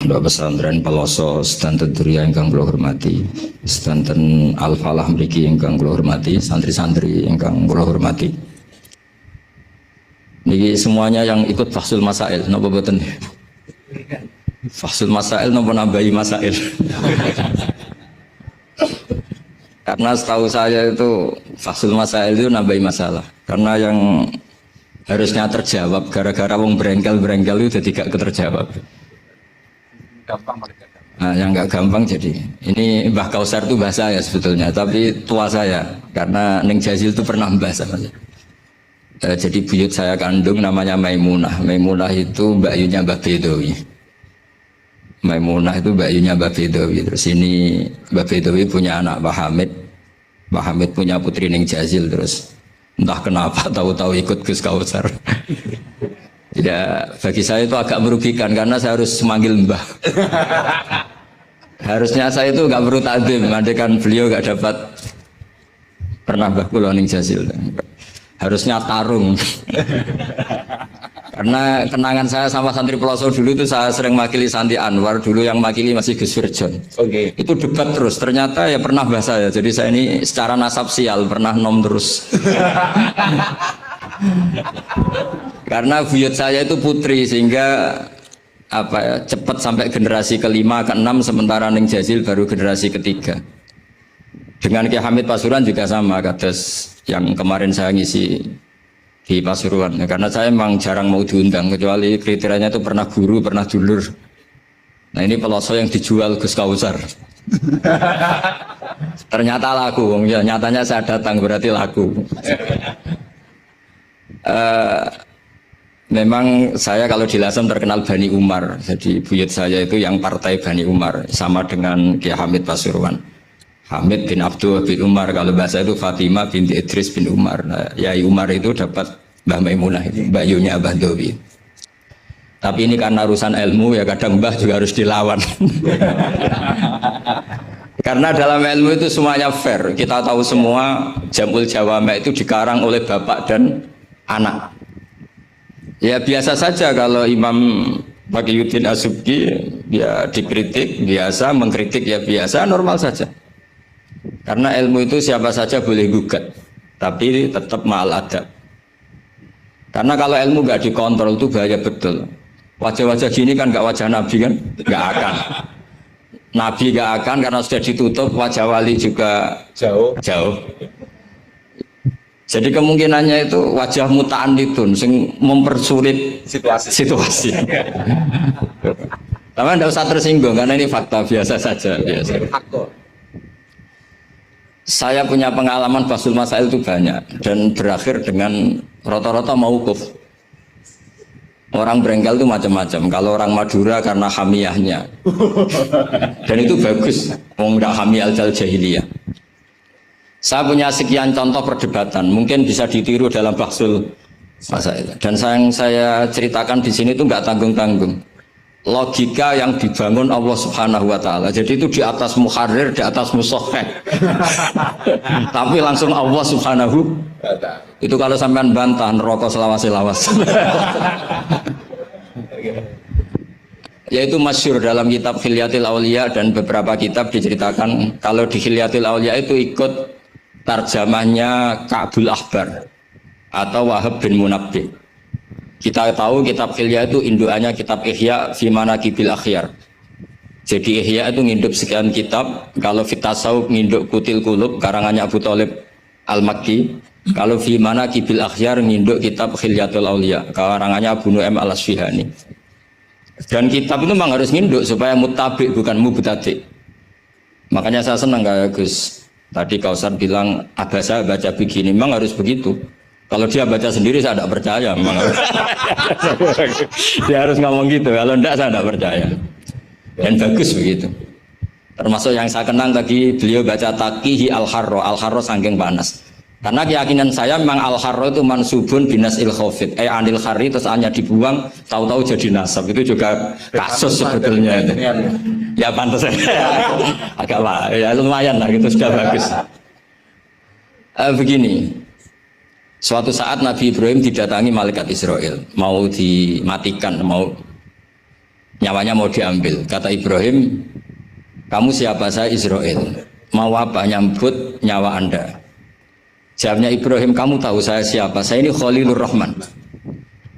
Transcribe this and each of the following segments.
Pondok Pesantren Peloso sedanten Durya ingkang kula hormati, sedanten Al Falah mriki ingkang kula hormati, santri-santri ingkang kula hormati. Niki semuanya yang ikut Fathul Masail napa boten? Fathul Masail napa nambahi masail? Karena setahu saya itu Fathul Masail itu nambahi masalah. Karena yang harusnya terjawab gara-gara wong berengkel-berengkel itu jadi gak terjawab. Gampang mereka. Nah, yang nggak gampang jadi ini Mbah Kausar itu bahasa saya sebetulnya, tapi tua saya karena Neng Jazil itu pernah bahasa saya. Jadi buyut saya kandung namanya Maimunah. Maimunah itu mbakyunya Mbah Bedowi. Maimunah itu mbakyunya Mbah Bedowi. Terus ini Mbah Bedowi punya anak Pak Hamid. Pak Hamid punya putri Neng Jazil. Terus entah kenapa tahu-tahu ikut Gus Kausar. Ya, bagi saya itu agak merugikan karena saya harus memanggil Mbah. Harusnya saya itu nggak perlu takdim, andaikan beliau nggak dapat pernah Mbah kula ning Jazil. Harusnya tarung. Karena kenangan saya sama santri Peloso dulu itu saya sering makili Santi Anwar, dulu yang makili masih Gus Firjon. Oke. Itu debat terus. Ternyata ya pernah Mbah saya. Jadi saya ini secara nasab sial pernah nom terus. Karena buyut saya itu putri sehingga apa ya, cepat sampai generasi kelima, keenam, sementara Neng Jazil baru generasi ketiga. Dengan Kiai Hamid Pasuruan juga sama, kados yang kemarin saya ngisi di Pasuruan. Ya, karena saya memang jarang mau diundang, kecuali kriterianya itu pernah guru, pernah dulur. Nah ini Peloso yang dijual Gus Kausar. Ternyata laku, ya, nyatanya saya datang berarti laku. Memang saya kalau di Lasem terkenal Bani Umar, jadi buyut saya itu yang partai Bani Umar, sama dengan Kiai Hamid Pasuruan. Hamid bin Abdul bin Umar, kalau bahasa itu Fatimah binti Idris bin Umar. Nah, Yai Umar itu dapat Mbah Maimunah, Mbak Yunya Abah Dowi. Tapi ini karena urusan ilmu ya kadang Mbah juga harus dilawan. Karena dalam ilmu itu semuanya fair. Kita tahu semua Jamul Jawame itu dikarang oleh bapak dan anak. Ya biasa saja kalau Imam Bagiyuddin As-Subki ya dikritik biasa, mengkritik ya biasa, normal saja. Karena ilmu itu siapa saja boleh gugat, tapi tetap ma'al adab. Karena kalau ilmu nggak dikontrol itu bahaya betul. Wajah-wajah gini kan nggak wajah Nabi kan, nggak akan. Nabi nggak akan karena sudah ditutup, wajah wali juga jauh. Jadi kemungkinannya itu wajah muta'anidun sing mempersulit situasi. Tapi tidak usah tersinggung karena ini fakta biasa saja. Biasa. Saya punya pengalaman Fathul Masail itu banyak dan berakhir dengan rata-rata mauquf. Orang berengkel itu macam-macam. Kalau orang Madura karena hamiyahnya, dan itu bagus. Wong nggak hamiyah al-jahiliyah. Saya punya sekian contoh perdebatan, mungkin bisa ditiru dalam Fathul Masail. Dan yang saya ceritakan di sini itu nggak tanggung-tanggung. Logika yang dibangun Allah Subhanahu Wa Taala. Jadi itu di atas muharrir, di atas musoheh. Tapi langsung Allah Subhanahu. Itu kalau sampean bantah neraka selawas-selawas. Yaitu masyhur dalam kitab Khilyatil Auliya dan beberapa kitab diceritakan kalau di Khilyatil Auliya itu ikut tarjamahnya Ka'bul Ahbar atau Wahab bin Munabbih. Kita tahu kitab Khilya itu indukannya kitab Ihya fi Manaqibil Akhyar. Jadi Ihya itu nginduk sekian kitab, kalau Fitasawuf nginduk Kutil Qulub karangannya Abu Thalib Al-Makki. Kalau fi Manaqibil Akhyar nginduk kitab Khilyatul Auliya karangannya Abu Nu'aim Al-Asfihani. Dan kitab itu memang harus nginduk supaya muttabi bukan mubtadi. Makanya saya senang kayak Gus tadi Kausar bilang abasa baca begini, memang harus begitu. Kalau dia baca sendiri saya tidak percaya, memang. Dia harus ngomong gitu. Kalau tidak saya tidak percaya. Dan bagus begitu. Termasuk yang saya kenang tadi beliau baca Taqihi Al-Harro, Al-Harro saking panas. Karena keyakinan saya memang Al-Harro itu mansubun binas il-khofid. Anil khari terus hanya dibuang, tahu-tahu jadi nasab. Itu juga kasus sebetulnya. Ya pantas agak lah, ya lumayan lah, gitu sudah bagus. Begini. Suatu saat Nabi Ibrahim didatangi malaikat Israel, mau dimatikan, mau nyawanya mau diambil. Kata Ibrahim, kamu siapa? Saya Israel. Mau apa? Nyambut nyawa Anda. Jawabnya Ibrahim, kamu tahu saya siapa? Saya ini Khalilur Rahman.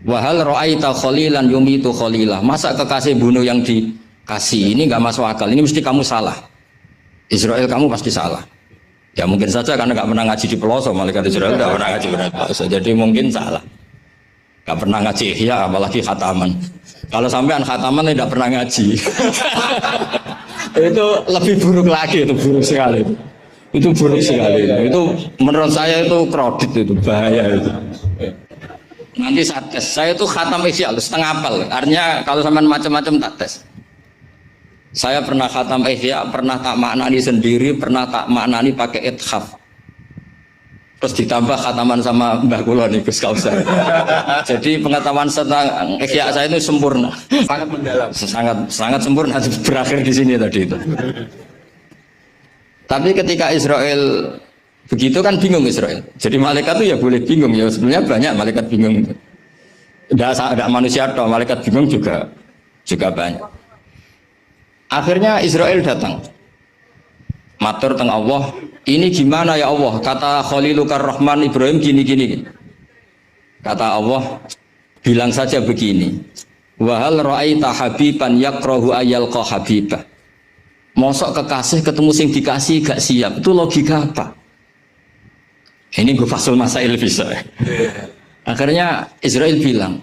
Wahal ra'aita khalilan yumitu khalilah. Masa kekasih bunuh yang dikasih? Ini nggak masuk akal. Ini mesti kamu salah. Israel, kamu pasti salah. Ya mungkin saja karena nggak pernah ngaji di pelosok. Malaikat Israel nggak pernah ngaji di pelosok. Jadi mungkin salah. Nggak pernah ngaji ihya, apalagi khataman. Kalau sampean khataman tidak pernah ngaji. Itu lebih buruk lagi, itu buruk sekali. Itu buruk sekali. Itu menurut saya itu kredit, itu bahaya itu. Nanti saat tes, saya itu khatam ihya setengah apal. Artinya kalau sampean macam-macam tak tes. Saya pernah khatam ihya, pernah tak maknani sendiri, pernah tak maknani pakai ithaf. Terus ditambah khataman sama Mbah Kula nih Gus Kausar. Jadi pengetahuan tentang ihya saya itu sempurna. Sangat mendalam. Sangat sempurna, berakhir di sini tadi itu. Tapi ketika Israel begitu kan bingung Israel. Jadi malaikat itu ya boleh bingung ya. Sebenarnya banyak malaikat bingung. Tidak manusia atau malaikat bingung juga banyak. Akhirnya Israel datang. Matur teng Allah, ini gimana ya Allah? Kata Khalilukar Rahman Ibrahim gini. Kata Allah, bilang saja begini. Wahal ra'aita habiban yakrahu ayyalqa habibah. Mosok kekasih ketemu sing dikasih gak siap. Itu logika apa? Ini gue fasul masail bisa. Akhirnya Israel bilang,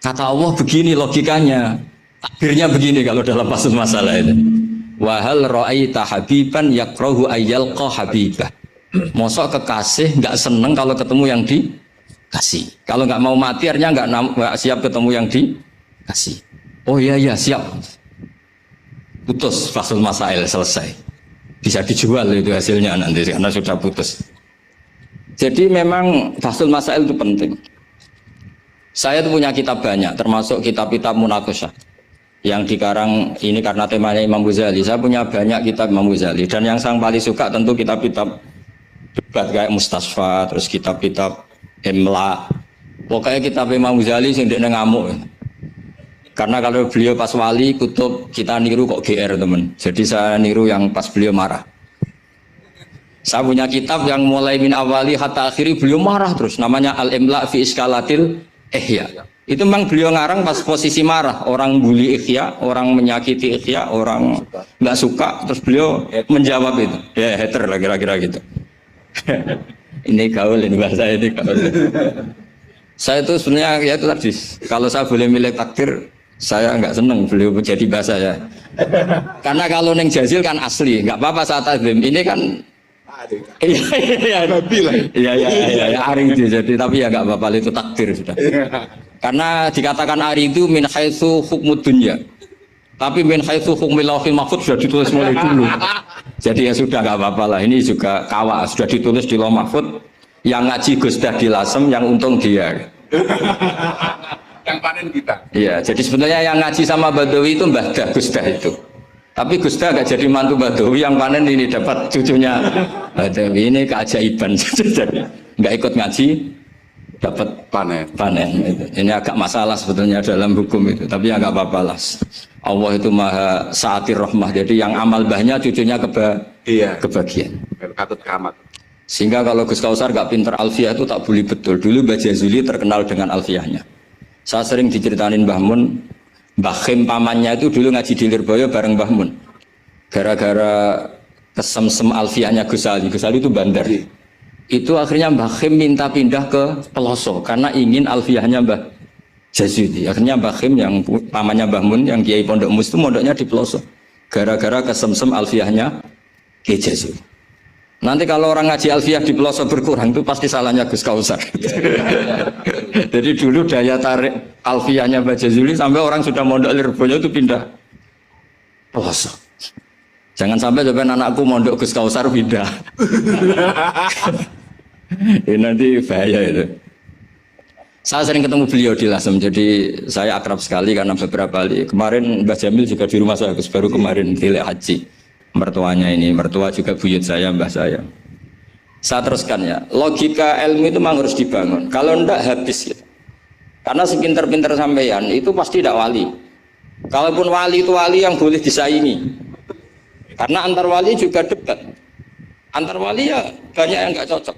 kata Allah begini logikanya, takbirnya begini kalau dalam fasul masalah itu. Wahal ra'aita habiban yakrahu ayyalqa habibah. Mosok kekasih nggak seneng kalau ketemu yang dikasih. Kalau nggak mau mati artinya nggak siap ketemu yang dikasih. Oh iya siap. Putus fasul masail selesai. Bisa dijual itu hasilnya nanti karena sudah putus. Jadi memang fasul masail itu penting. Saya itu punya kitab banyak, termasuk kitab-kitab munaqasyah yang dikarang ini karena temanya Imam Ghazali. Saya punya banyak kitab Imam Ghazali dan yang saya paling suka tentu kitab-kitab debat kayak Mustasfa, terus kitab-kitab Imla. Pokoknya kitab Imam Ghazali sing ndekne ngamuk. Karena kalau beliau pas wali kutub kita niru kok GR teman. Jadi saya niru yang pas beliau marah. Saya punya kitab yang mulai min awali hatta akhiri beliau marah terus, namanya Al-Imla fi Iskalatil Ihya. Itu memang beliau ngarang pas posisi marah, orang bully Ihya, orang menyakiti Ihya, orang nggak suka, terus beliau menjawab itu. Ya hater lah kira-kira gitu. Ini gaul, ini bahasa ini gaul. Saya itu sebenarnya ya itu tadi, kalau saya boleh milih takdir, saya nggak seneng beliau jadi bahasa ya. Karena kalau neng Jazil kan asli, nggak apa-apa saat azim. Ini kan iya ari itu jadi tapi ya nggak apa-apa itu takdir sudah. Karena dikatakan ari itu min haitsu hukmud dunya. Tapi min haitsu hukmil lauhil mahfuz sudah ditulis mulai dulu. Jadi ya sudah nggak apa-apa lah. Ini juga kawa sudah ditulis di lauh mahfuz. Yang ngaji Gus Dah di Lasem yang untung dia. Yang panen kita. Iya, jadi sebenarnya yang ngaji sama Badawi itu Mbah Dah Gus Dah itu. Tapi Gus Dah gak jadi mantu Badawi, yang panen ini dapat cucunya Badawi. Ini keajaiban. Nggak ikut ngaji dapat panen. Ini agak masalah sebetulnya dalam hukum itu, tapi ya nggak apa-apa lah. Allah itu maha saatir rahmah, jadi yang amal bahnya cucunya kebagian. Katut kamat. Sehingga kalau Gus Kausar gak pinter alfiah itu tak boleh betul. Dulu Mbah Jazuli terkenal dengan alfiahnya. Saya sering diceritain Mbah Mun, Mbah Khim pamannya itu dulu ngaji di Lirboyo bareng Mbah Mun. Gara-gara kesemsem alfiahnya Gus Ali itu bandar. Itu akhirnya Mbah Khim minta pindah ke Peloso karena ingin alfiahnya Mbah Jazuli. Akhirnya Mbah Khim yang pamannya Mbah Mun yang Kiai Pondok Mus itu mondoknya di Peloso. Gara-gara kesemsem alfiahnya Kiai Jazuli. Nanti kalau orang ngaji alfiah di pelosok berkurang itu pasti salahnya Gus Kausar. Jadi dulu daya tarik alfiahnya Mbah Jazuli sampai orang sudah mondok Lirboyo itu pindah pelosok. Jangan sampai anakku mondok Gus Kausar pindah. Ini nanti bahaya itu. Saya sering ketemu beliau di Lasem, jadi saya akrab sekali karena beberapa kali. Kemarin Mbah Jamil juga di rumah saya, Gus baru kemarin tilek haji. Mertuanya ini, mertua juga buyut saya, mbah saya. Saya teruskan ya, logika ilmu itu memang harus dibangun. Kalau ndak habis gitu. Karena sepinter-pinter sampeyan itu pasti tidak wali. Kalaupun wali itu wali yang boleh disaingi. Karena antar wali juga debat. Antar wali ya banyak yang nggak cocok.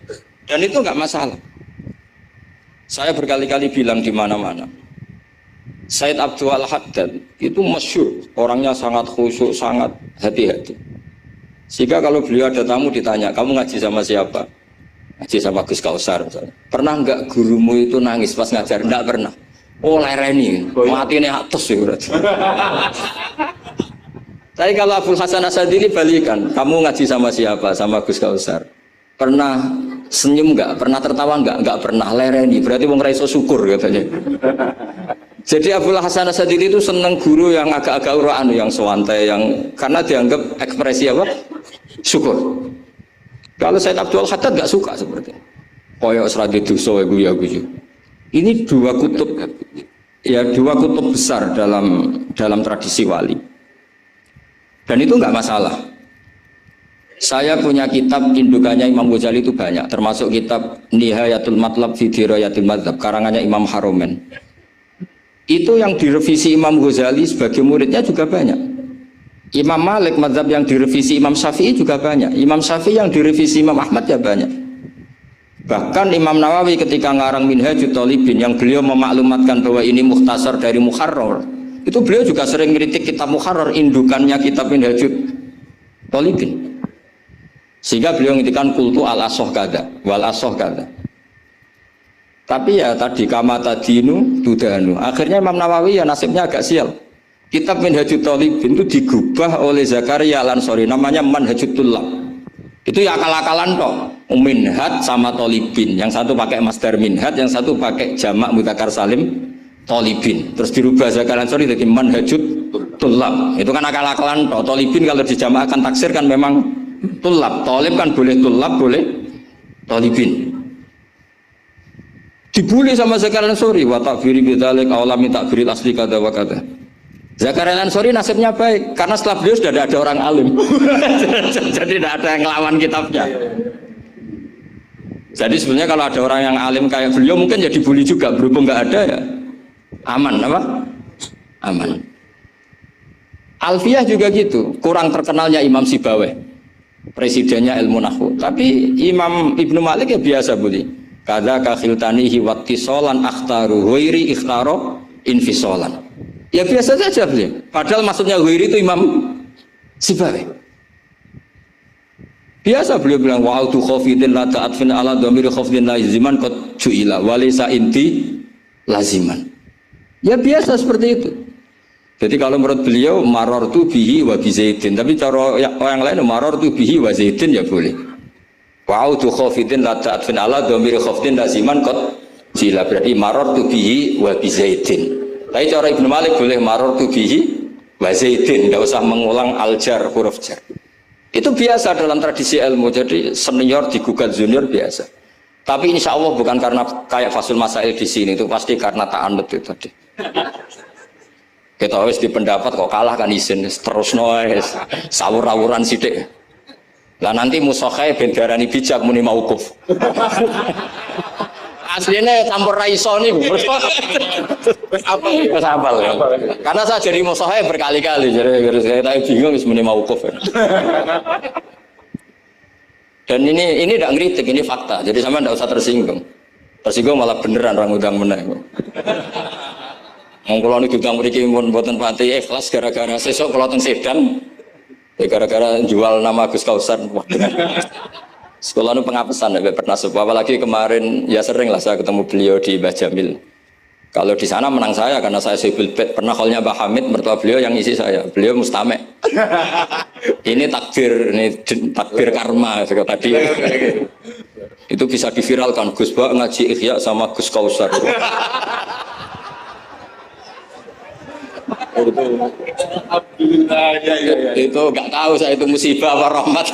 Dan itu nggak masalah. Saya berkali-kali bilang di mana-mana. Said Abdul Haddad itu masyhur, orangnya sangat khusyuk, sangat hati-hati. Sehingga kalau beliau ada tamu ditanya, kamu ngaji sama siapa? Ngaji sama Gus Kausar misalnya. Pernah nggak gurumu itu nangis pas ngajar? Nggak pernah. Oh lereni, mati nih atas ya berarti. Tapi kalau Abdul Hasan Asadili balikan, kamu ngaji sama siapa? Sama Gus Kausar. Pernah senyum nggak? Pernah tertawa nggak? Nggak pernah, lereni. Berarti wong ra iso syukur katanya. Jadi Abdul Hasan Asadili itu seneng guru yang agak-agak uraan, yang sewantai, yang karena dianggap ekspresi apa? Syukur. Kalau Said Abdul Haddad nggak suka seperti itu. Koyok seradi dosa ya guyu. Ini dua kutub besar dalam tradisi wali. Dan itu nggak masalah. Saya punya kitab indukannya Imam Ghazali itu banyak, termasuk kitab Nihayatul Matlab fi Dirayatil Madzhab karangannya Imam Haromen. Itu yang direvisi Imam Ghazali sebagai muridnya juga banyak. Imam Malik mazhab yang direvisi Imam Syafi'i juga banyak. Imam Syafi'i yang direvisi Imam Ahmad ya banyak. Bahkan Imam Nawawi ketika ngarang Minhajut Thalibin yang beliau memaklumatkan bahwa ini mukhtasar dari Muharrar, itu beliau juga sering kritik kitab Muharrar, indukannya kitab Minhajut Thalibin. Sehingga beliau ngintikan kultu al-asoh kada wal asoh kada. Tapi ya tadi kamata dinu tudanu. Akhirnya Imam Nawawi ya nasibnya agak sial. Kitab Minhajut Thalibin itu digubah oleh Zakaria Al-Ansori, namanya Manhajut Tullab. Itu ya akal-akalan toh. Minhaj sama Thalibin, yang satu pakai masdar minhaj, yang satu pakai jamak mudzakkar salim Thalibin. Terus dirubah Zakaria Al-Ansori jadi Manhajut Tullab. Itu kan akal-akalan toh. Thalibin kalau dijamakkan taksir kan memang Tullab. Thalib kan boleh Tullab, boleh Thalibin. Dibully sama Zakaria Al-Ansori, wa takfiri bidzalik awlami takfiril asli kada wa kada. Zakaria Al-Ansori nasibnya baik karena setelah beliau sudah ada orang alim. Jadi tidak ada yang ngelawan kitabnya. Jadi sebenarnya kalau ada orang yang alim kayak beliau mungkin jadi dibully juga, berhubung nggak ada ya aman apa? Aman. Alfiyah juga gitu, kurang terkenalnya Imam Sibaweh, presidennya ilmu nahwu. Tapi Imam Ibnu Malik ya biasa bully. Kada kakhiltanihi wattisolan akhtaru ghairi ikhtaro infisolan. Ya biasa saja beliau. Padahal maksudnya ghairi itu Imam Sibaweh. Biasa beliau bilang wa'udu khafidin la ta'atfin ala dhamiri khafidin laziman qad ju'ila walisa inti laziman. Ya biasa seperti itu. Jadi kalau menurut beliau marartu bihi wa bi zaidin, tapi cara orang lain marartu bihi wa zaidin ya boleh. Wa'udu khafidin la ta'atfin ala dhamiri khafidin laziman qad ju'ila, berarti marartu bihi wa bi zaidin. Tapi cara Ibnu Malik boleh marartu bihi wa zaidin, tidak usah mengulang al-jar, huruf jar. Itu biasa dalam tradisi ilmu, jadi senior digugat junior biasa. Tapi insya Allah bukan karena kayak Fasul Masail di sini, itu pasti karena ta'anut itu tadi. Kita wis di pendapat kok kalah kan izin, terus noes, sawur-awuran sidik. Lah nanti musokhai bendarani bijak muni mauquf. Aslinya campur raiso nih, apa ya? Karena saya jadi musokhai berkali-kali, jadi saya bingung sebenarnya mauquf. Dan ini tidak ngeritik, ini fakta. Jadi sama tidak usah tersinggung. Tersinggung malah beneran orang udang menang. Kalau ini udang beri kimun buatan pantai ikhlas gara-gara sesok kalau teng Sedan, gara-gara jual nama Gus Kausar. Sekolah itu pengapesan ya pernah sebuah, apalagi kemarin ya sering lah saya ketemu beliau di Mbah Jamil. Kalau di sana menang saya karena saya sibuk pet. Pernah callnya Mbah Hamid, mertua beliau yang isi saya, beliau mustame. Ini takbir karma tadi. Itu bisa diviralkan, Gus Bak ngaji Ihya sama Gus Kausar. Itu nggak tahu saya itu musibah apa rahmat.